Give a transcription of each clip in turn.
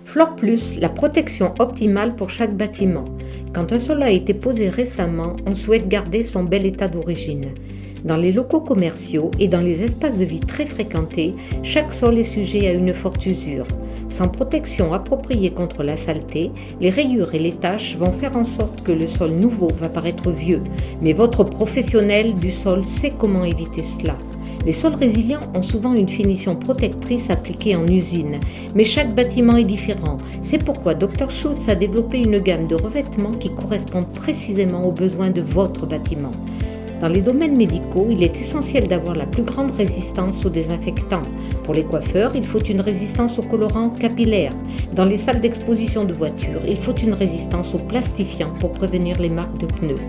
Flore Plus, la protection optimale pour chaque bâtiment. Quand un sol a été posé récemment, on souhaite garder son bel état d'origine. Dans les locaux commerciaux et dans les espaces de vie très fréquentés, chaque sol est sujet à une forte usure. Sans protection appropriée contre la saleté, les rayures et les taches vont faire en sorte que le sol nouveau va paraître vieux. Mais votre professionnel du sol sait comment éviter cela. Les sols résilients ont souvent une finition protectrice appliquée en usine, mais chaque bâtiment est différent. C'est pourquoi Dr Schultz a développé une gamme de revêtements qui correspondent précisément aux besoins de votre bâtiment. Dans les domaines médicaux, il est essentiel d'avoir la plus grande résistance aux désinfectants. Pour les coiffeurs, il faut une résistance aux colorants capillaires. Dans les salles d'exposition de voitures, il faut une résistance aux plastifiants pour prévenir les marques de pneus.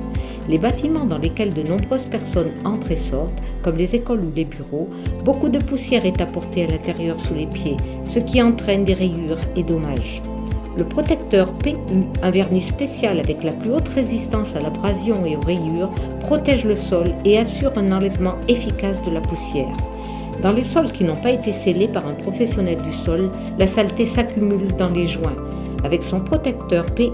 Les bâtiments dans lesquels de nombreuses personnes entrent et sortent, comme les écoles ou les bureaux, beaucoup de poussière est apportée à l'intérieur sous les pieds, ce qui entraîne des rayures et dommages. Le protecteur PU, un vernis spécial avec la plus haute résistance à l'abrasion et aux rayures, protège le sol et assure un enlèvement efficace de la poussière. Dans les sols qui n'ont pas été scellés par un professionnel du sol, la saleté s'accumule dans les joints. Avec son protecteur PU,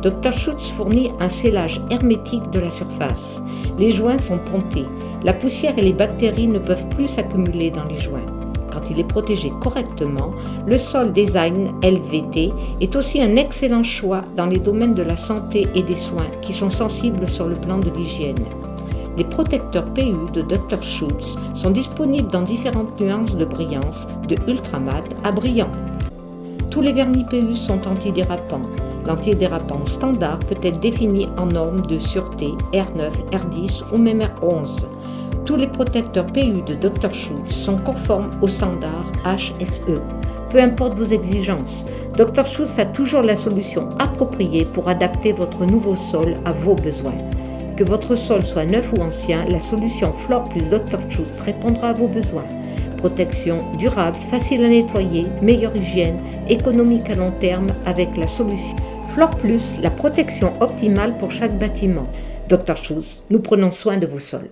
Dr Schultz fournit un scellage hermétique de la surface. Les joints sont pontés. La poussière et les bactéries ne peuvent plus s'accumuler dans les joints. Quand il est protégé correctement, le Sol Design LVT est aussi un excellent choix dans les domaines de la santé et des soins qui sont sensibles sur le plan de l'hygiène. Les protecteurs PU de Dr Schultz sont disponibles dans différentes nuances de brillance, de ultramat à brillant. Tous les vernis PU sont antidérapants. L'antidérapant standard peut être défini en normes de sûreté R9, R10 ou même R11. Tous les protecteurs PU de Dr Schultz sont conformes aux standards HSE. Peu importe vos exigences, Dr Schultz a toujours la solution appropriée pour adapter votre nouveau sol à vos besoins. Que votre sol soit neuf ou ancien, la solution Flore Plus Dr Schultz répondra à vos besoins. Protection durable, facile à nettoyer, meilleure hygiène, économique à long terme avec la solution Flore Plus, la protection optimale pour chaque bâtiment. Dr Schultz, nous prenons soin de vos sols.